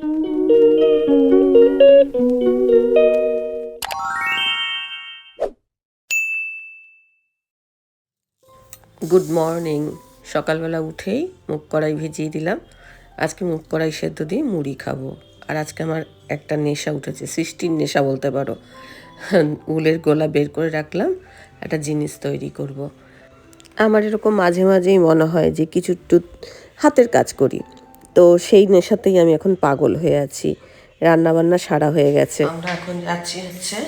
Good morning. সকালবেলা উঠেই মুগ কড়াই ভিজিয়ে দিলাম। আজকে মুগ কড়াই সেদ্ধ দিয়ে মুড়ি খাবো। আর আজকে আমার একটা নেশা উঠেছে, সৃষ্টির নেশা বলতে পারো। উলের গোলা বের করে রাখলাম, একটা জিনিস তৈরি করব। আমার এরকম মাঝে মাঝেই মনে হয় যে কিছু একটু হাতের কাজ করি, তো সেই নেশাতেই আমি এখন পাগল হয়ে আছি। রান্নাবান্না সারা হয়ে গেছে। আমরা এখন যাচ্ছি হচ্ছে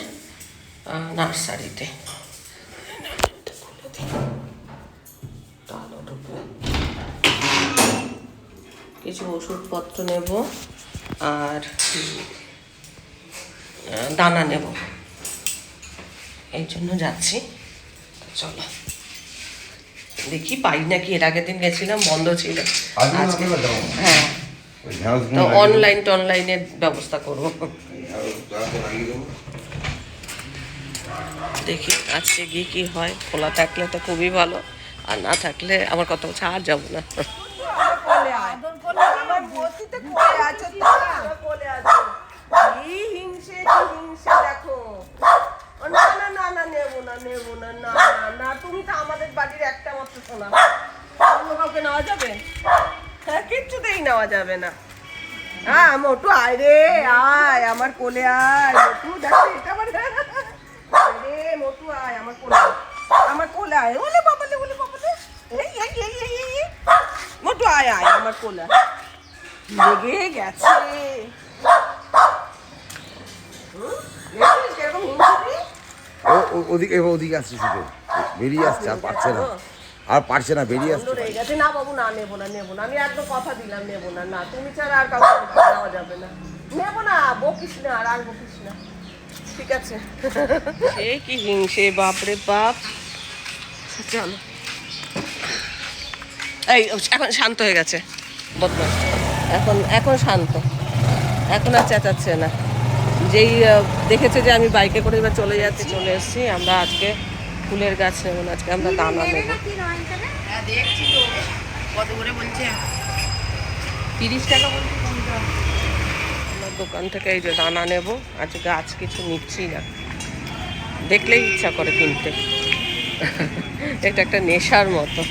নার্সারিতে। কিছু ওষুধপত্র নেব আর দানা নেব, এই জন্য যাচ্ছি। চলো দেখি পাই নাকি। এর আগের দিন গেছিলাম, বন্ধ ছিল। আজকে হ্যাঁ, তো অনলাইনের ব্যবস্থা করব। দেখি আজকে গিয়ে কি হয়। খোলা থাকলে তো খুবই ভালো, আর না থাকলে আমার কথা হচ্ছে আর যাবো না। তুমি তো আমাদের বাড়ির একটা মাত্র শোনা, অন্য কাউকে নেওয়া যাবে? হ্যাঁ, কিচ্ছুতেই নেওয়া যাবে না। হ্যাঁ মোটু আয় রে, আয় আমার কোলে আয়। মোটু দেখো এটা আমার, রে মোটু আয় আমার কোলে, আমার কোলে আয়। ওলে বাবালে, ওলে বাবালে, এই এই এই এই এই মোটু আয়, আয় আমার কোলে। লেগে গেছে। ওদিকে আসছে, শুধু বেরিয়ে আসছে, আর পারছে না বেরিয়ে আসছে। না বাবু, না নেবো না, আমি একদম কথা দিলাম নেবো না। না তুমি ছাড়া আর কাউকে নেওয়া যাবে না, নেবো না। বকিস না, আর বকিস না, ঠিক আছে? সে কি হিংসে, বাপরে বাপ। চলো, এই এখন শান্ত হয়ে গেছে বদমাস। এখন শান্ত, এখন আর চেঁচাচ্ছে না। যেই দেখেছে যে আমি বাইকে করে এবার চলে এসেছি। আমরা আজকে ফুলের গাছ নেব না, আজকে আমরা দানা নেব। কত করে বলছে? 30 টাকা বলছে। আমরা দোকান থেকে এই যে দানা নেব। আজকে গাছ কিছু নিচ্ছি না, দেখলেই ইচ্ছা করে কিনতে। এটা একটা নেশার মতো।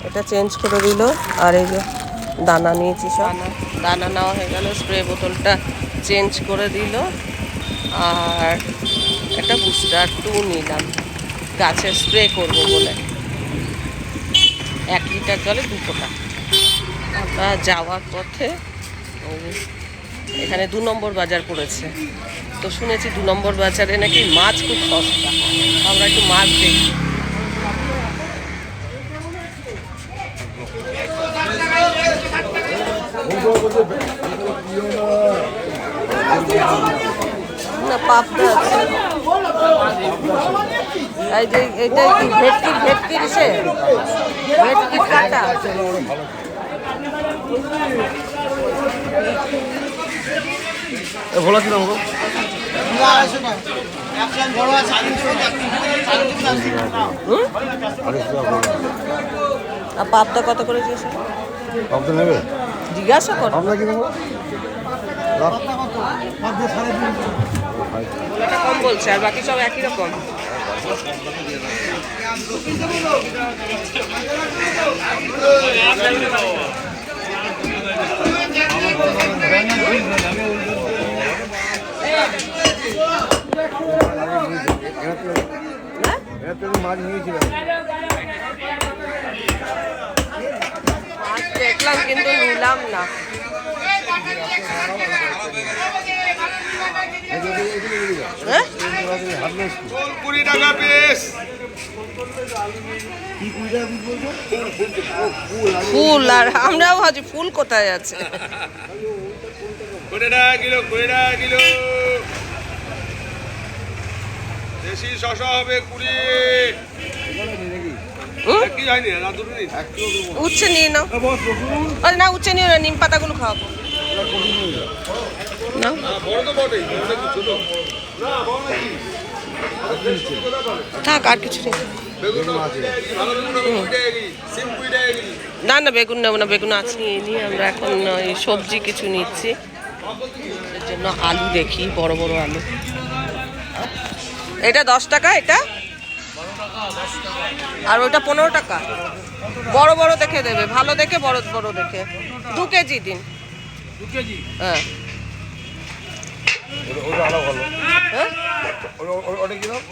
এটা চেঞ্জ করে দিল। আর এই যে দানা নিয়েছি, সব দানা নেওয়া হয়ে গেল। স্প্রে বোতলটা চেঞ্জ করে দিল। আর একটা বুস্টার 2 নিলাম, গাছে স্প্রে করব বলে। 1 লিটার জলে 2 ফোঁটা। আমরা যাওয়ার পথে এখানে 2 নম্বর বাজার পড়েছে, তো শুনেছি 2 নম্বর বাজারে নাকি মাছ খুব সস্তা। আমরা একটু মাছ দেখি। না, পাবদা আছে। এই যে এইটা কি ভেটকি দিছে? ভেটকি কাটা। ভোলা কিনা হলো আর পাবদা কত করে দিয়েছে? পাবদা নেবে? জিজ্ঞাসা কর। পাবদা কি নেবো? কম বলছে, আর বাকি সব একই রকম। মাছ নিয়েছিলাম, মাছ দেখলাম কিন্তু নিলাম না। ফুল, আর আমরাও ভাবছি ফুল কোথায় আছে। 20 টাকা কিলো, 20 টাকা কিলো। দেশি শশা হবে 20। কি হয়নি না, দুটো নেই। উচ্ছে নিয়ে নাও। আরে না, উচ্ছে নিও না, নিম পাতাগুলো খাওয়াবো। না বড় তো বটেই, ছোট না, বড় নাকি? থাক, আর কিছু নেই। বেগুন ভালো বেগুন হবে 20 টাকা কেজি, সিম 20 টাকা কেজি। না না বেগুন নেবো না, বেগুন আছে নিয়ে নিই আমরা। এখন এই সবজি কিছু নিচ্ছি, এর জন্য আলু দেখি, বড় বড় আলু। এটা 10 টাকা, এটা আর ওটা 15 টাকা। বড় বড় দেখে দেবে, ভালো দেখে, বড় বড় দেখে। 2 কেজি দিন। হ্যাঁ ওটা আরো ভালো। হ্যাঁ ওটা কি দাম?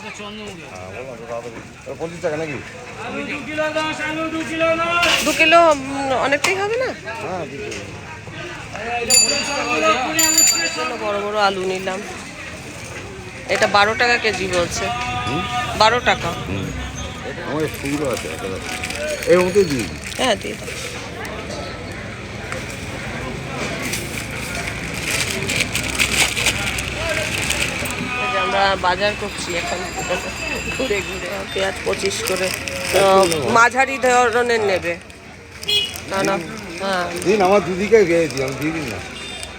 25 টাকা নাকি? 2 কিলো অনেকটাই হবে না? হ্যাঁ বড় বড় আলু নিলাম। এটা 12 টাকা কেজি বলছে। 12 টাকা। আমার সুন্দর আছে এর মধ্যে দিই। হ্যাঁ দিয়ে দাও। এই যে আমরা বাজার করছি এখন ঘুরে ঘুরে। পেঁয়াজ 25 করে, মাঝারি ধরনের নেবে না? না হ্যাঁ দিন, আমার দিদিকে গিয়েছি, আমি দিয়ে দিন না,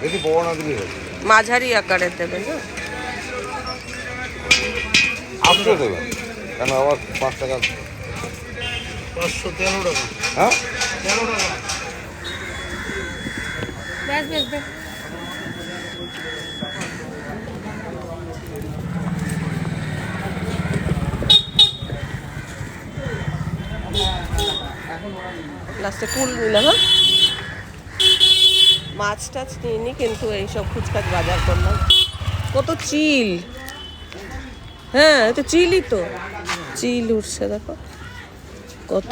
বেশি বড় না দিলে হবে। মাঝারি আকারের দেবে না? আসতে দেবে কেন আবার 5 টাকা? 513 টাকা। হ্যাঁ 13 টাকা। ব্যাস ব্যাস ব্যাস। লাস্টে ফুল নিলাম। হ্যাঁ মাছ টাছ নিইনি, কিন্তু এইসব ফুচকাচ বাজার করলাম। কত চিল! হ্যাঁ তো চিলই তো, চিল উঠছে দেখো কত।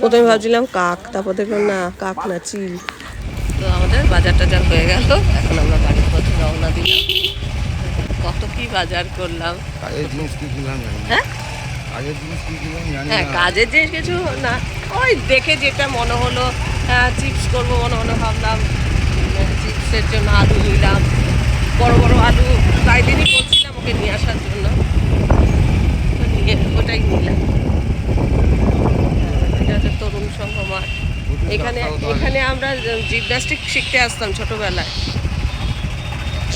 প্রথমে ভাবছিলাম কাক, তারপর দেখলাম না কাক না, চিল। তো আমাদের বাজার টাজার হয়ে গেল, এখন আমরা বাড়ির পথে রওনা দিলাম। কত কি বাজার করলাম। কাজের জিনিস কি কিনলাম জানি না। হ্যাঁ কাজের জিনিস কি কিনলাম জানি হ্যাঁ না। কাজের জিনিস কিছু না, ওই দেখে যেটা মনে হলো, হ্যাঁ চিপস করবো মনে মনে ভাবলাম, চিপসের জন্য আলু নিলাম, বড় বড় আলু। প্রায় দিনই বলছিলাম ওকে নিয়ে আসার জন্য, তো নিয়ে ওটাই নিলাম। এটা হচ্ছে তরুণ সংঘ মাঠ। এখানে এখানে আমরা জিমন্যাস্টিক শিখতে আসতাম ছোটবেলায়,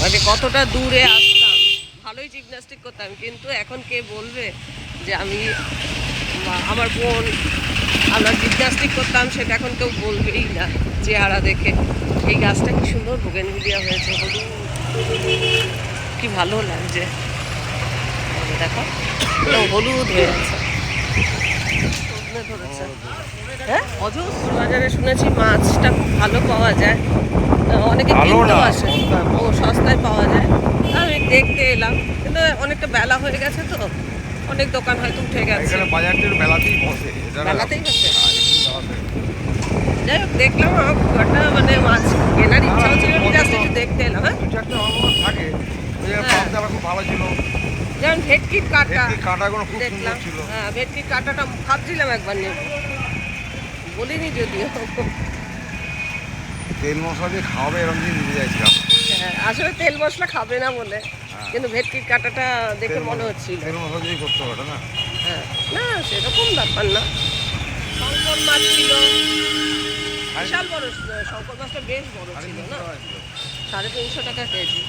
মানে কতটা দূরে আসতাম, ভালোই জিমন্যাস্টিক করতাম। কিন্তু এখন কে বলবে যে আমি বা আমার বোন আমরা জিমন্যাস্টিক করতাম, সেটা এখন কেউ বলবেই না চেহারা দেখে। এই গাছটা কি সুন্দর বোগেনভিলিয়া হয়েছে, হলুদ, কি ভালো লাগছে। দেখো পুরো হলুদ হয়ে আছে, সজনে ধরেছে। হ্যাঁ অজস্র বাজারে শুনেছি মাছটা খুব ভালো পাওয়া যায়, অনেকে কিনতেও আসে। ও সস্তায় পাওয়া যায়। আমি দেখতে এলাম, কিন্তু অনেকটা বেলা হয়ে গেছে তো, অনেক দোকান হয়তো উঠে গেছে। এখানে বাজারটির বেলাতেই বসে। বেলাতেই বসে। যাই হোক দেখলাম, আমার খুব একটা মানে মাছ কেনার ইচ্ছাও ছিল না, জাস্ট একটু দেখতে এলাম। হ্যাঁ থাকে ওই যে হ্যাঁ। পাবদাটা খুব ভালো ছিল। যেমন ভেটকির কাটা ভেটকির কাঁটাগুলো খুব দেখলাম। সুন্দর ছিল। হ্যাঁ ভেটকির কাটাটা ভাবছিলাম একবার নেব, বলিনি যদিও। তেল মশলা দিয়ে খাওয়াবে এরকম দিয়ে নিয়ে যাচ্ছিলাম। হ্যাঁ, আসলে তেল মশলা খাবে না বলে, কিন্তু ভেটকির কাটাটা দেখে মনে হচ্ছিল। তেল মশলা দিয়ে করতে হবে না। হ্যাঁ না সেরকম ব্যাপার না। শঙ্কর মাছ ছিল, বিশাল বড় ছিল। শঙ্কর মাছটা বেশ বড় ছিল না, 350 টাকা কেজি।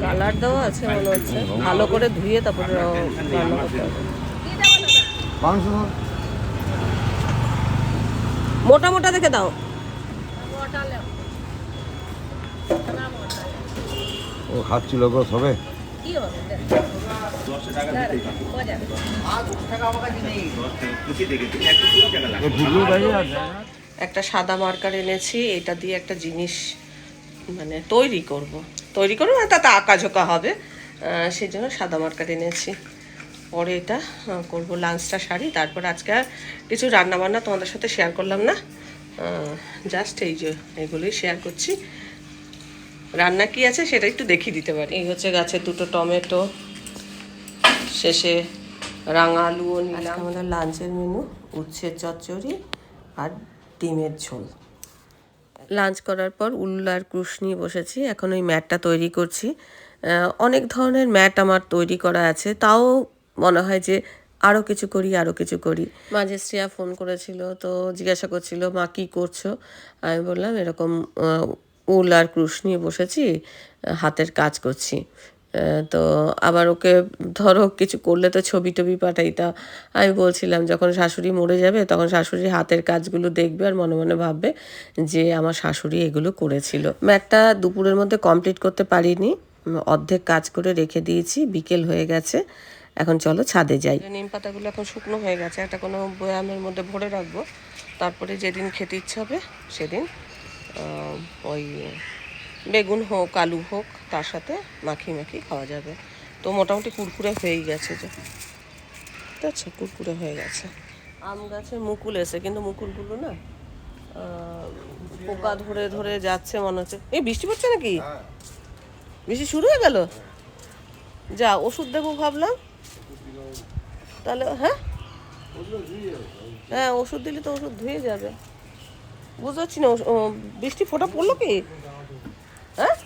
কালার দেওয়া আছে মনে হচ্ছে, ভালো করে ধুয়ে তারপরে রান্না করতে হবে। মাংস মোটা মোটা দেখে দাও। ও খাচ্ছিল গো সবে। একটা সাদা মার্কার এনেছি, এটা দিয়ে একটা জিনিস মানে তৈরি করব না, তাতে আঁকাঝোঁকা হবে, সেই জন্য সাদা মার্কার এনেছি। পরে এটা করব, লাঞ্চটা সারি, তারপর আজকে আর কিছু রান্নাবান্না তোমাদের সাথে শেয়ার করলাম না, জাস্ট এই যে এগুলোই শেয়ার করছি। রান্না কি আছে সেটা একটু দেখিয়ে দিতে পারি। এই হচ্ছে গাছের 2টো টমেটো, শেষে রাঙা আলুও নিলাম। আমাদের লাঞ্চের মেনু উচ্ছের চচ্চড়ি আর ডিমের ঝোল। লাঞ্চ করার পর উল আর ক্রুশ নিয়ে বসেছি, এখন ওই ম্যাটটা তৈরি করছি। অনেক ধরনের ম্যাট আমার তৈরি করা আছে, তাও মনে হয় যে আরও কিছু করি। মাঝে শ্রেয়া ফোন করেছিল, তো জিজ্ঞাসা করছিল মা কী করছো। আমি বললাম এরকম উল আর ক্রুশ নিয়ে বসেছি, হাতের কাজ করছি। তো আবার ওকে ধরো কিছু করলে তো ছবি টবি পাঠাই, তা আমি বলছিলাম যখন শাশুড়ি মরে যাবে তখন শাশুড়ির হাতের কাজগুলো দেখবে আর মনে মনে ভাববে যে আমার শাশুড়ি এগুলো করেছিল। ম্যাটটা দুপুরের মধ্যে কমপ্লিট করতে পারিনি, অর্ধেক কাজ করে রেখে দিয়েছি, বিকেল হয়ে গেছে। এখন চলো ছাদে যাই। নিম পাতাগুলো এখন শুকনো হয়ে গেছে, একটা কোনো বয়ামের মধ্যে ভরে রাখবো, তারপরে যেদিন খেতে ইচ্ছে হবে সেদিন ওই বেগুন হোক আলু হোক তার সাথে মাখিয়ে খাওয়া যাবে। তো মোটামুটি কুরকুরে হয়েই গেছে, যে ঠিক আছে, কুরকুরে হয়ে গেছে। আম গাছে মুকুল এসে, কিন্তু মুকুলগুলো না পোকা ধরে ধরে যাচ্ছে মনে হচ্ছে। এই বৃষ্টি পড়ছে নাকি? বৃষ্টি শুরু হয়ে গেল? যা ওষুধ দেবো ভাবলাম, তাহলে হ্যাঁ ওষুধ দিলে তো ওষুধ ধুয়ে যাবে। বুঝতে পারছি না বৃষ্টি ফোঁটা পড়লো কি? হ্যাঁ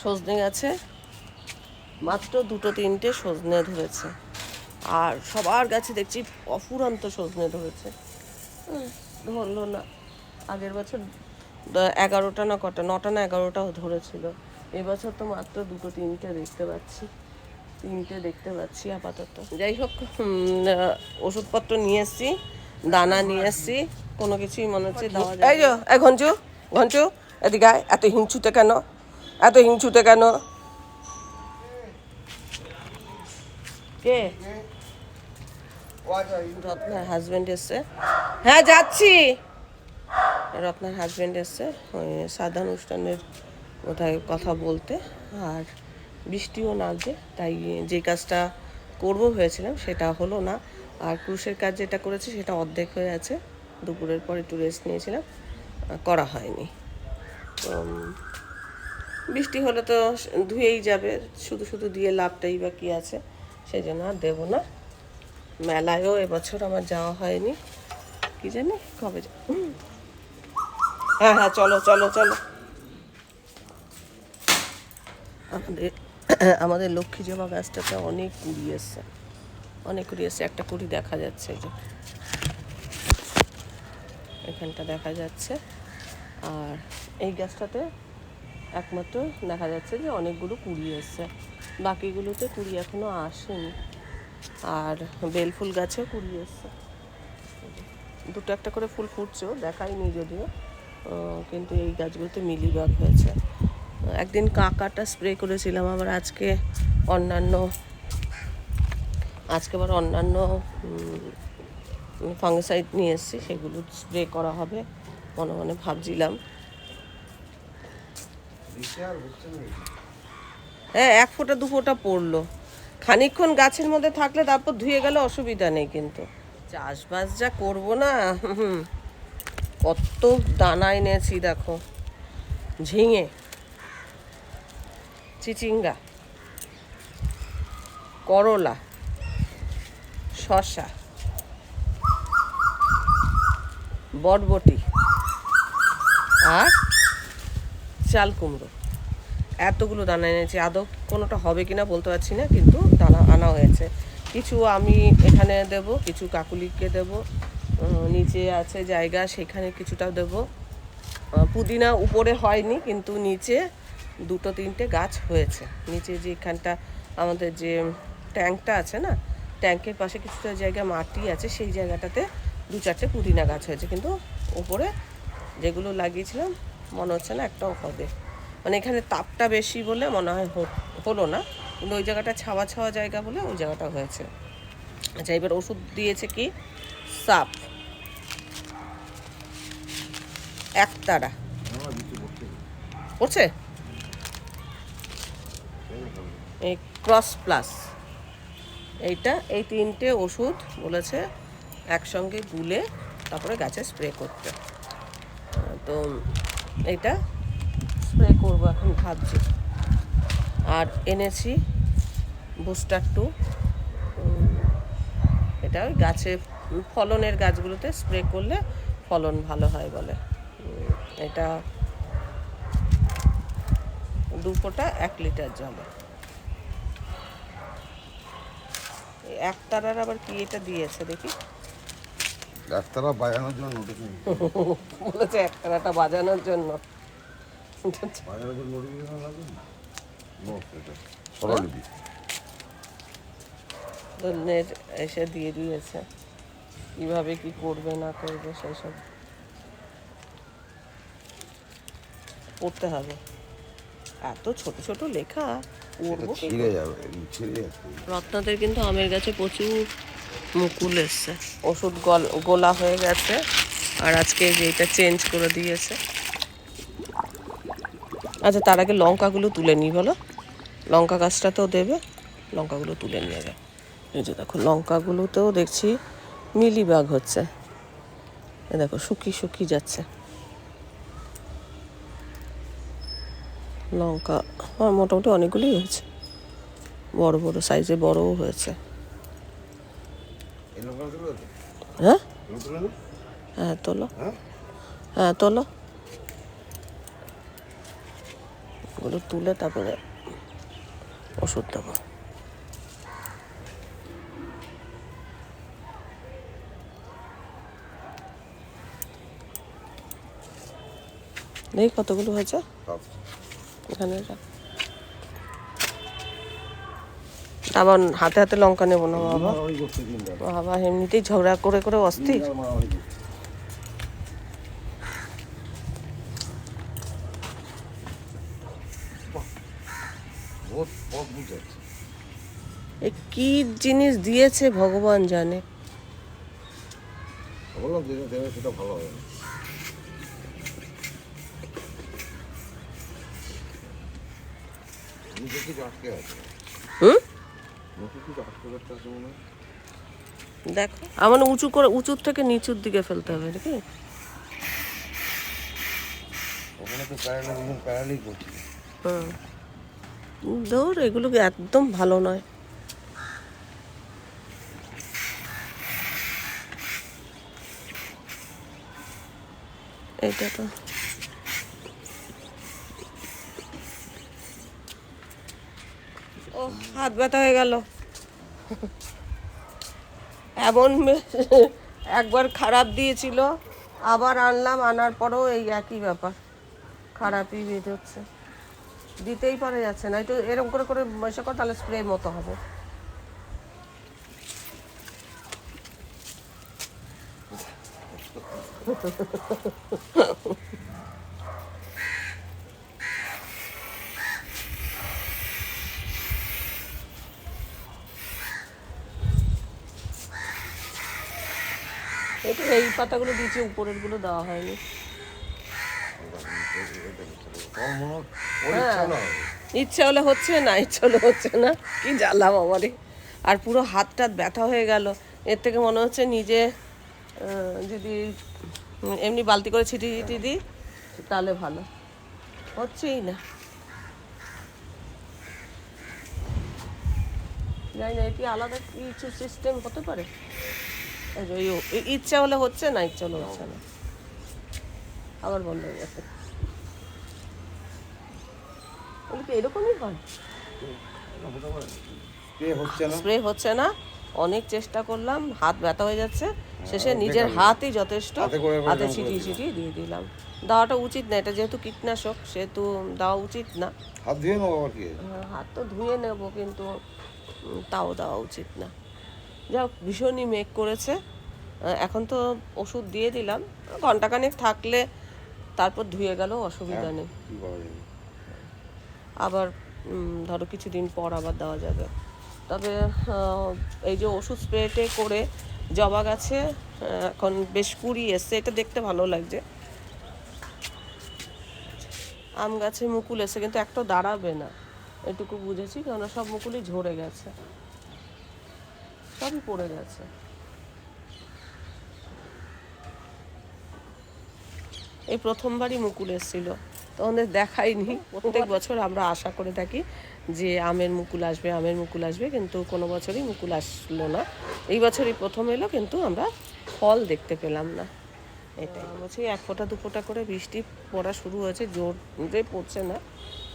সজনে গাছে মাত্র 2-3টে সজনে ধরেছে, আর সবার গাছে দেখছি অফুরন্ত সজনে ধরেছে। ধরলো না, আগের বছর 11টা না কটা, 9টা না 11টাও ধরেছিল। এবছর তো মাত্র 2-3টে দেখতে পাচ্ছি, 3টে দেখতে পাচ্ছি আপাতত। যাই হোক, ওষুধপত্র নিয়ে এসছি, দানা নিয়ে এসছি, কোনো কিছুই মনে হচ্ছে দেওয়া যায়। এই ঘঞ্চু ঘঞ্চু এদিকে আয়, এত হিংচুতে কেন, এত হিংচুতে কেন? কে? রত্নার হাজবেন্ড এসছে। হ্যাঁ যাচ্ছি। রত্নার হাজবেন্ড এসছে ওই সাদা অনুষ্ঠানের কোথায় কথা বলতে, আর বৃষ্টিও নামছে, তাই যে কাজটা করবো হয়েছিলাম সেটা হলো না। আর ক্রুশের কাজ যেটা করেছি সেটা অর্ধেক হয়ে আছে, দুপুরের পর একটু রেস্ট নিয়েছিলাম, করা হয়নি। তো বৃষ্টি হলে তো ধুয়েই যাবে, শুধু শুধু দিয়ে লাভটাই বা কী আছে, সেই জন্য আর দেবো না। মেলায়ও এবছর আমার যাওয়া হয়নি, কি জানি কবে হ্যাঁ হ্যাঁ চলো চলো চলো। আমাদের লক্ষ্মী জবা গাছটাতে অনেক কুড়ি এসছে, অনেক কুড়ি এসছে। একটা কুড়ি দেখা যাচ্ছে, এই যে এখানটা দেখা যাচ্ছে। আর এই গাছটাতে একমাত্র দেখা যাচ্ছে যে অনেকগুলো কুড়ি এসছে, বাকিগুলোতে কুড়ি এখনো আসেনি। আর বেলফুল গাছেও কুড়ি এসছে, দুটো একটা করে ফুল ফুটছেও, দেখাইনি যদিও, কিন্তু এই গাছগুলোতে মিলিবাগ হয়েছে। একদিন কাকাটা স্প্রে করেছিলাম, আবার আজকে আবার অন্যান্য ফাঙ্গিসাইড নিয়ে এসেছি, সেগুলো স্প্রে করা হবে মনে মনে ভাবছিলাম। হ্যাঁ 1 ফোঁটা 2 ফোঁটা পড়লো, খানিকক্ষণ গাছের মধ্যে থাকলে তারপর ধুয়ে গেলে অসুবিধা নেই। কিন্তু চাষবাস যা করবো না, কত দানা এনেছি দেখো, ঝিঙে, চিচিঙ্গা, করলা, শসা, বরবটি আর চাল কুমড়ো, এতগুলো দানা এনেছি। আদৌ কোনোটা হবে কিনা বলতে পারছি না, কিন্তু দানা আনা হয়েছে। কিছু আমি এখানে দেব, কিছু কাকুলিকে দেব, নিচে আছে জায়গা সেখানে কিছুটাও দেব। পুদিনা উপরে হয়নি, কিন্তু নিচে 2-3টে গাছ হয়েছে। নিচে যে এখানটা আমাদের যে ট্যাঙ্কটা আছে না, ট্যাঙ্কের পাশে কিছুটা জায়গা মাটি আছে, সেই জায়গাটাতে 2-4টে পুদিনা গাছ হয়েছে, কিন্তু উপরে যেগুলো লাগিয়েছিলাম মনে হচ্ছে না একটাও হবে। মানে এখানে তাপটা বেশি বলে মনে হয় হলো না, কিন্তু ওই জায়গাটা ছাওয়া ছাওয়া জায়গা বলে ওই জায়গাটা হয়েছে। আচ্ছা, এবার ওষুধ দিয়েছে কি সাপ, একতারা পড়ছে, এই ক্রস প্লাস, এইটা, এই 3টে ওষুধ বলেছে একসঙ্গে গুলে তারপরে গাছে স্প্রে করতে। তো এইটা স্প্রে করবো এখন ভাবছি। আর এনেছি বুস্টার 2, এটা ওই গাছে ফলনের গাছগুলোতে স্প্রে করলে ফলন ভালো হয় বলে। এটা 2 ফোঁটা 1 লিটার জলে। একতারার আবার কি এটা দিয়েছে দেখি, একতারা বাজানোর জন্য বলেছে একতারাটা বাজানোর জন্য। বাজারে কোনো নোটিফিকেশন লাগবে না? নো, এটা স্বরলিপি। তো নেট এসে দিয়ে দিয়েছে কীভাবে কি করবে না করবে সেই সব পড়তে হবে। এত ছোট ছোট লেখা এটা পড়বো কি ছিঁড়ে যাবে, ছিঁড়ে যাচ্ছে। রত্নাদের কিন্তু আমের গাছে প্রচুর মুকুল এসছে, ওষুধ গোলা হয়ে গেছে। আর আজকে যে এটা চেঞ্জ করে দিয়েছে। আচ্ছা তার আগে লঙ্কাগুলো তুলে নিই, বলো লঙ্কা গাছটাতেও দেবে, লঙ্কাগুলো তুলে নিয়ে যাবে। এই যে দেখো লঙ্কাগুলোতেও দেখছি মিলিবাগ হচ্ছে, এ দেখো শুকিয়ে শুকিয়ে যাচ্ছে লঙ্কা। আমার মোটামুটি অনেকগুলোই হয়েছে, বড় বড় সাইজে বড়ও হয়েছে। এই লোকগুলো তো? হ্যাঁ লোকগুলো না? হ্যাঁ তোলো, হ্যাঁ? হ্যাঁ তোলো, ওগুলো তুলে তারপরে ওষুধ দেবো। দেখি কতগুলো হয়েছে সব। এখানে রাখ। আবার হাতে হাতে লঙ্কা নেবো না বাবা, মারামারি করছে দিনরাত। বাবা এমনিতেই ঝগড়া করে করে অস্থির। দিনরাত মারামারি করছে। বহুত পথ বুঝাচ্ছে। এ কি জিনিস দিয়েছে ভগবান জানে। বললাম যেটা দেবে সেটা ভালো হবে না। নিচে কিছু আটকে আছে। হুম নিচে কিছু আটকে রাখতে আছে মনে হয়। দেখো আমার উঁচু করে উঁচুর থেকে নিচুর দিকে ফেলতে হবে নাকি? ওখানে তো প্যারালি করছি। হুম ধর এগুলো একদম ভালো নয়। এটা তো ও হাত ব্যথা হয়ে গেল। এমন একবার খারাপ দিয়েছিল, আবার আনলাম, আনার পরেও এই একই ব্যাপার, খারাপই বেরোচ্ছে, দিতেই পারা যাচ্ছে না। একটু এরকম করে করে মশা কর, তাহলে স্প্রে মতো হবে। এটা এই পাতাগুলো দিয়েছি, উপরের গুলো দেওয়া হয়নি। তোমার মনে হয় ওর ইচ্ছা না হবে। ইচ্ছে হলে হচ্ছে না, ইচ্ছে হলে হচ্ছে না, কি জ্বালাম আমারে। আর পুরো হাত টাত ব্যথা হয়ে গেল। এর থেকে মনে হচ্ছে নিজে যদি এমনি বালতি করে ছিটিয়ে ছিটিয়ে দিই তাহলে ভালো, হচ্ছেই না। জানি না এটি আলাদা কিছু সিস্টেম হতে পারে। এই যে ইচ্ছা হলে হচ্ছে না, ইচ্ছা হলে হচ্ছে না, আবার বন্ধ হয়ে গেছে। বলি কি এরকমই হয়? স্প্রে হচ্ছে না। স্প্রে হচ্ছে না, অনেক চেষ্টা করলাম, হাত ব্যথা হয়ে যাচ্ছে, শেষে নিজের হাতই যথেষ্ট, হাতে করে করে হাতে এরকম ছিটিয়ে করে ছিটিয়ে দিয়ে দিলাম। দেওয়াটা উচিত না, এটা যেহেতু কীটনাশক সেহেতু দেওয়া উচিত না। হাত ধুয়ে নেবো আবার কি? হাত তো ধুয়ে নেব, কিন্তু তাও দেওয়া উচিত না। যাই হোক ভীষণই মেঘ করেছে। এখন তো ওষুধ দিয়ে দিলাম, ঘন্টাখানেক থাকলে তারপর ধুয়ে গেলেও অসুবিধা নেই। কি করা যাবে? আবার ধরো কিছুদিন পর আবার দেওয়া যাবে। তবে এই যে ওষুধ স্প্রেটে করে জবা গাছে এখন বেশ কুড়ি এসছে, এটা দেখতে ভালো লাগছে। আম গাছে মুকুল এসছে, কিন্তু একটাও দাঁড়াবে না এটুকু বুঝেছি, কেননা সব মুকুলই ঝরে গেছে, সবই পড়ে গেছে। এই প্রথমবারই মুকুল এসেছিল, তোমাদের দেখাইনি। প্রত্যেক বছর আমরা আশা করে থাকি যে আমের মুকুল আসবে, আমের মুকুল আসবে, কিন্তু কোনো বছরই মুকুল আসলো না। এই বছরই প্রথম এলো, কিন্তু আমরা ফল দেখতে পেলাম না। এটাই বলছি, এক ফোঁটা দু ফোঁটা করে বৃষ্টি পড়া শুরু হয়েছে, জোরে পড়ছে না।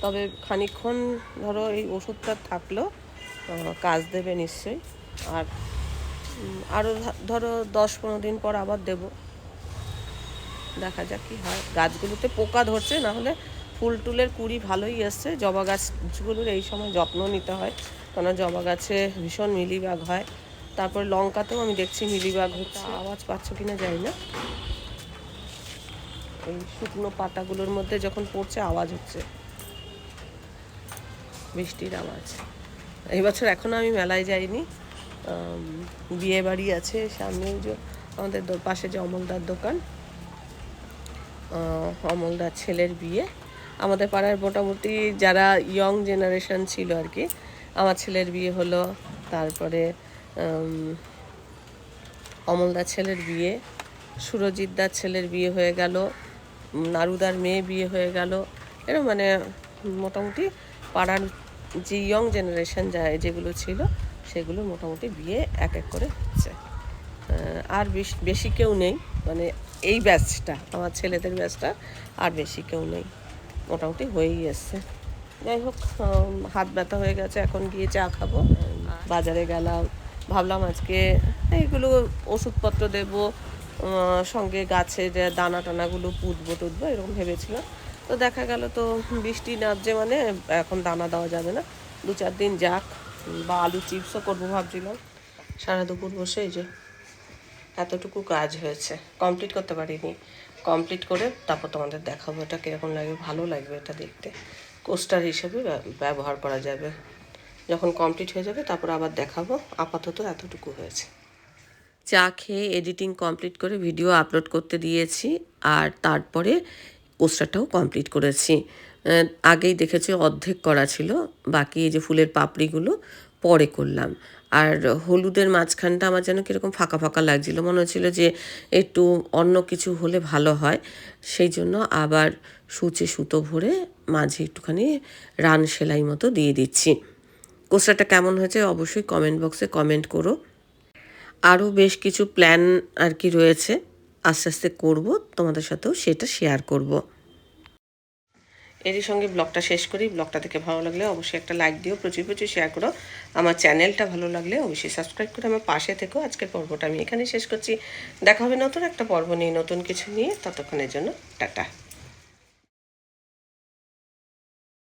তবে খানিকক্ষণ ধরো এই ওষুধটা থাকলেও কাজ দেবে নিশ্চয়ই। আর আরও ধরো 10-15 দিন পর আবার দেবো, দেখা যাক কী হয়। গাছগুলোতে পোকা ধরছে, না হলে ফুল টুলের কুড়ি ভালোই আসছে। জবা গাছগুলোর এই সময় যত্ন নিতে হয়, কারণ জবা গাছে ভীষণ মিলিবাগ হয়। তারপর লঙ্কাতেও আমি দেখছি মিলিবাগ হচ্ছে। আওয়াজ পাচ্ছ কিনা জানি না, এই শুকনো পাতাগুলোর মধ্যে যখন পড়ছে আওয়াজ হচ্ছে, বৃষ্টির আওয়াজ। এই বছর এখনও আমি মেলায় যাইনি, বিয়ে বাড়ি আছে সামনে, যে আমাদের পাশে যে অমলদার দোকান, অমলদার ছেলের বিয়ে। আমাদের পাড়ার মোটামুটি যারা ইয়ং জেনারেশন ছিল আর কি, আমার ছেলের বিয়ে হলো, তারপরে অমলদার ছেলের বিয়ে, সুরজিৎদার ছেলের বিয়ে হয়ে গেল, নারুদার মেয়ে বিয়ে হয়ে গেল, এরকম মানে মোটামুটি পাড়ার যে ইয়ং জেনারেশন যেগুলো ছিল সেগুলো মোটামুটি বিয়ে এক এক করে হচ্ছে। আর বেশি কেউ নেই, মানে এই ব্যাচটা, আমার ছেলেদের ব্যাচটা আর বেশি কেউ নেই, মোটামুটি হয়েই এসছে। যাই হোক, হাত ব্যথা হয়ে গেছে, এখন গিয়ে চা খাবো। বাজারে গেলাম, ভাবলাম আজকে এইগুলো ওষুধপত্র দেবো, সঙ্গে গাছের দানা টানাগুলো পুঁতবো এরকম ভেবেছিলাম। তো দেখা গেল তো বৃষ্টি নামছে, মানে এখন দানা দেওয়া যাবে না, 2-4 দিন যাক, বা আলু চিপসও করবো ভাবছিলাম। সারা দুপুর বসে এই যে এতটুকু কাজ হয়েছে, কমপ্লিট করতে পারিনি। কমপ্লিট করে তারপর তোমাদের দেখাবো এটা কীরকম লাগবে। ভালো লাগবে এটা দেখতে, কোস্টার হিসেবে ব্যবহার করা যাবে। যখন কমপ্লিট হয়ে যাবে তারপর আবার দেখাবো। আপাতত এতটুকু হয়েছে। চা খেয়ে এডিটিং কমপ্লিট করে ভিডিও আপলোড করতে দিয়েছি, আর তারপরে কোস্টারটাও কমপ্লিট করেছি। আগেই দেখেছি অর্ধেক করা ছিল, বাকি এই যে ফুলের পাপড়িগুলো পরে করলাম। আর হলুদের মাঝখানটা আমার যেন কীরকম ফাঁকা ফাঁকা লাগছিলো, মনে হচ্ছিল যে একটু অন্য কিছু হলে ভালো হয়। সেই জন্য আবার সূচে সুতো ভরে মাঝে একটুখানি রান সেলাই মতো দিয়ে দিচ্ছি। কোস্টারটা কেমন হয়েছে অবশ্যই কমেন্ট বক্সে কমেন্ট করো। আরও বেশ কিছু প্ল্যান আর কি রয়েছে, আস্তে আস্তে করব, তোমাদের সাথেও সেটা শেয়ার করব। এরই সঙ্গে ব্লগটা শেষ করি। ব্লগটা দেখে ভালো লাগলে অবশ্যই একটা লাইক দিও, প্রচুর প্রচুর শেয়ার করো। আমার চ্যানেলটা ভালো লাগলে অবশ্যই সাবস্ক্রাইব করে আমার পাশে থেকো। আজকের পর্বটা আমি এখানেই শেষ করছি। দেখা হবে নতুন একটা পর্ব নিয়ে, নতুন কিছু নিয়ে। ততক্ষণের জন্য টাটা।